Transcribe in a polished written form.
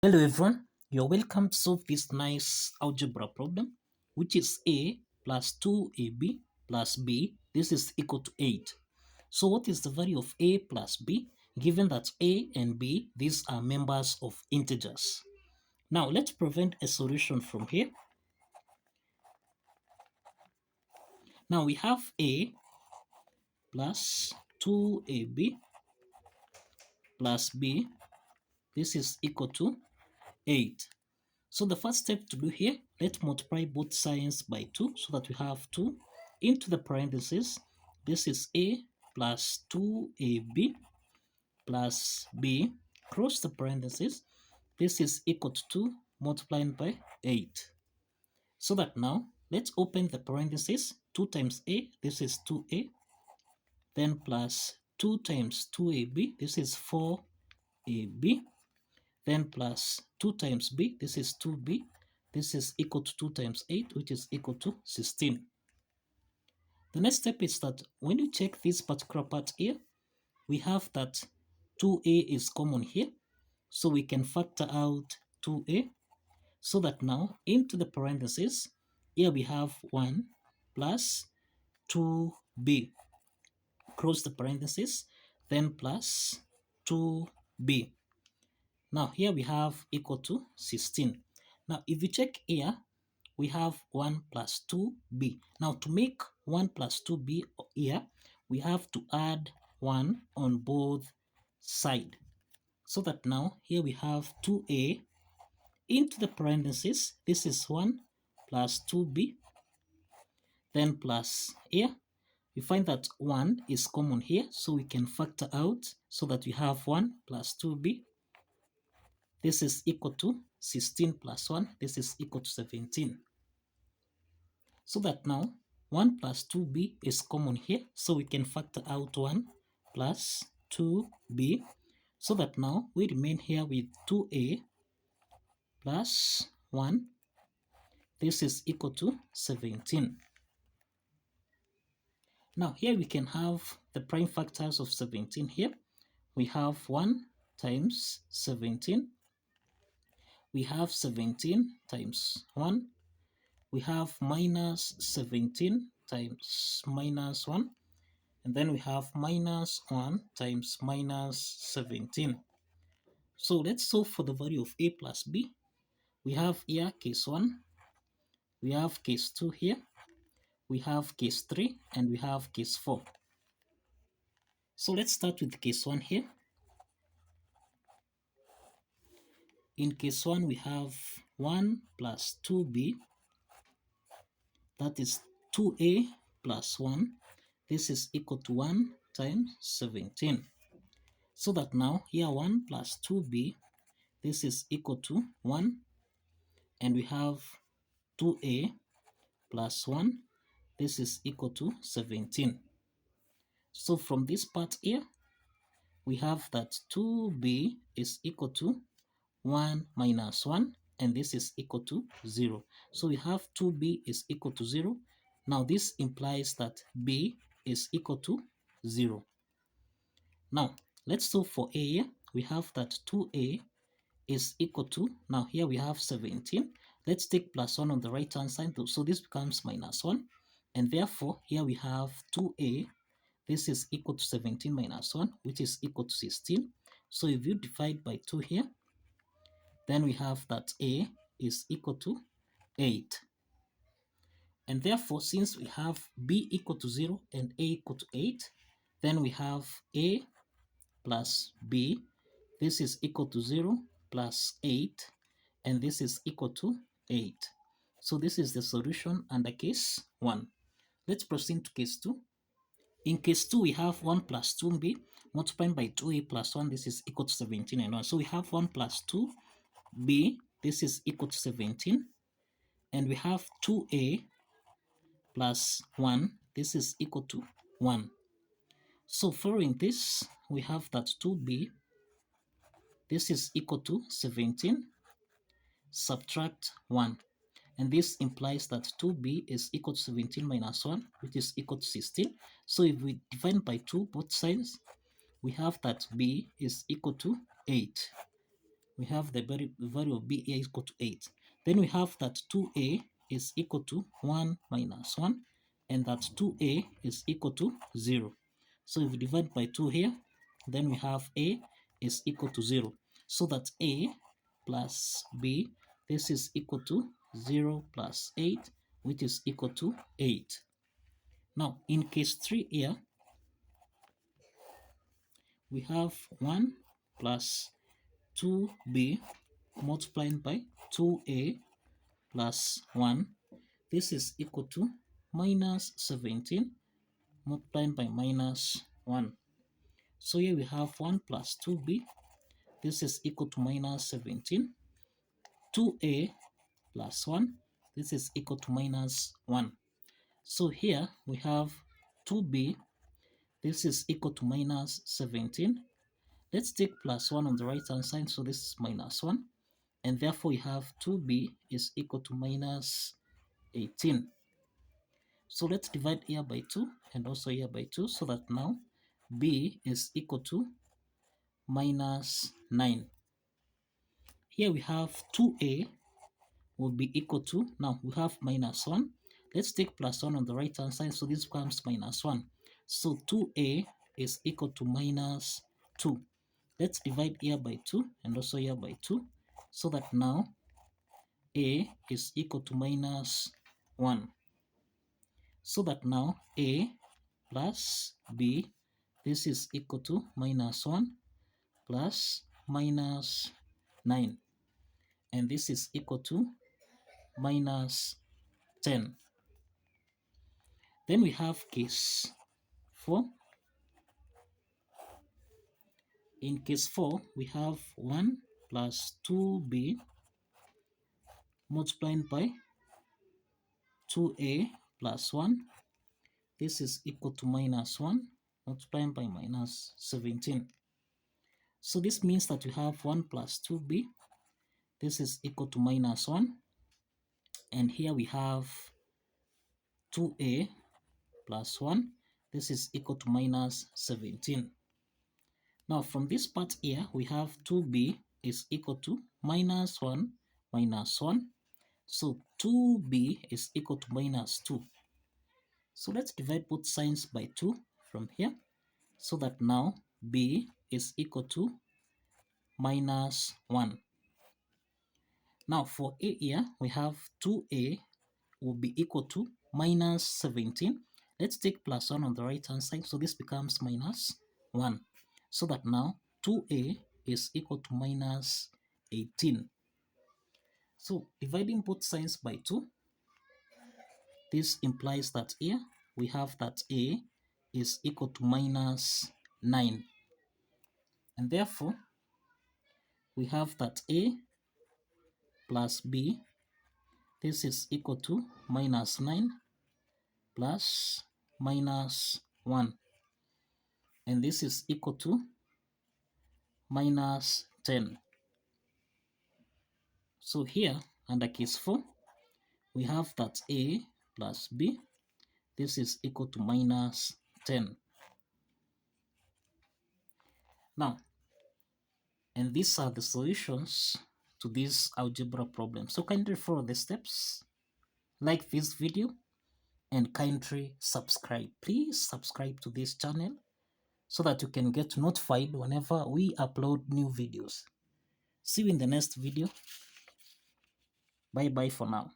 Hello everyone, you're welcome to solve this nice algebra problem, which is a plus 2ab plus b. This is equal to 8. So what is the value of a plus b, given that a and b, these are members of integers? Now let's prevent a solution from here. Now we have a plus 2ab plus b. This is equal to 8. So the first step to do here, let's multiply both sides by 2 so that we have 2 into the parentheses. This is a plus 2ab plus b, close the parentheses. This is equal to 2 multiplied by 8. So that now, let's open the parentheses. 2 times a, this is 2a, then plus 2 times 2ab, this is 4ab, then plus 2 times b, this is 2b, this is equal to 2 times 8, which is equal to 16. The next step is that when you check this particular part here, we have that 2a is common here, so we can factor out 2a, so that now into the parentheses, here we have 1 plus 2b, close the parentheses, then plus 2b. Now here we have equal to 16. Now if you check here, we have 1 plus 2b. Now to make 1 plus 2b here, we have to add 1 on both sides. So that now here we have 2a into the parentheses. This is 1 plus 2b. Then plus here, we find that 1 is common here, so we can factor out so that we have 1 plus 2b. This is equal to 16 plus 1. This is equal to 17. So that now 1 plus 2b is common here. So we can factor out 1 plus 2b. So that now we remain here with 2a plus 1. This is equal to 17. Now here we can have the prime factors of 17 here. We have 1 times 17. We have 17 times 1. We have minus 17 times minus 1. And then we have minus 1 times minus 17. So let's solve for the value of a plus b. We have here case 1. We have case 2 here. We have case 3. And we have case 4. So let's start with case 1 here. In case 1, we have 1 plus 2b. That is 2a plus 1. This is equal to 1 times 17. So that now here 1 plus 2b, this is equal to 1. And we have 2a plus 1. This is equal to 17. So from this part here, we have that 2b is equal to 1 minus 1. And this is equal to 0. So we have 2b is equal to 0. Now this implies that b is equal to 0. Now let's solve for a here. We have that 2a is equal to, now here we have 17. Let's take plus 1 on the right hand side. So this becomes minus 1. And therefore here we have 2a. This is equal to 17 minus 1, which is equal to 16. So if you divide by 2 here, then we have that a is equal to 8. And therefore, since we have b equal to 0 and a equal to 8, then we have a plus b. This is equal to 0 plus 8, and this is equal to 8. So this is the solution under case 1. Let's proceed to case 2. In case 2, we have 1 plus 2b multiplied by 2a plus 1. This is equal to 17 and 1. So we have 1 plus 2b. This is equal to 17. And we have 2a plus 1. This is equal to 1. So following this, we have that 2b. This is equal to 17. Subtract 1. And this implies that 2b is equal to 17 minus 1, which is equal to 16. So if we divide by 2 both sides, we have that b is equal to 8. we have the value of b here is equal to 8. Then we have that 2a is equal to 1 minus 1, and that 2a is equal to 0. So if we divide by 2 here, then we have a is equal to 0. So that a plus b, this is equal to 0 plus 8, which is equal to 8. Now, in case 3 here, we have 1 plus 2b multiplied by 2a plus 1. This is equal to minus 17 multiplied by minus 1. So here we have 1 plus 2b. This is equal to minus 17. 2a plus 1. This is equal to minus 1. So here we have 2b. This is equal to minus 17. Let's take plus 1 on the right hand side. So this is minus 1. And therefore we have 2b is equal to minus 18. So let's divide here by 2 and also here by 2, so that now b is equal to minus 9. Here we have 2a will be equal to, now we have minus 1. Let's take plus 1 on the right hand side, so this becomes minus 1. So 2a is equal to minus 2. Let's divide here by 2 and also here by 2, so that now a is equal to minus 1. So that now a plus b, this is equal to minus 1 plus minus 9. And this is equal to minus 10. Then we have case 4. In case 4, we have 1 plus 2b multiplied by 2a plus 1. This is equal to minus 1 multiplied by minus 17. So this means that we have 1 plus 2b. This is equal to minus 1. And here we have 2a plus 1. This is equal to minus 17. Now from this part here, we have 2b is equal to minus 1 minus 1. So 2b is equal to minus 2. So let's divide both signs by 2 from here, so that now b is equal to minus 1. Now for a here, we have 2a will be equal to minus 17. Let's take plus 1 on the right hand side, so this becomes minus 1. So that now 2a is equal to minus 18. So dividing both signs by 2, this implies that here we have that a is equal to minus 9. And therefore, we have that a plus b, this is equal to minus 9 plus minus 1. And this is equal to minus 10. So here, under case 4, we have that a plus b, this is equal to minus 10. Now, and these are the solutions to this algebra problem. So kindly follow the steps, like this video, and kindly subscribe. Please subscribe to this channel so that you can get notified whenever we upload new videos. See you in the next video. Bye bye for now.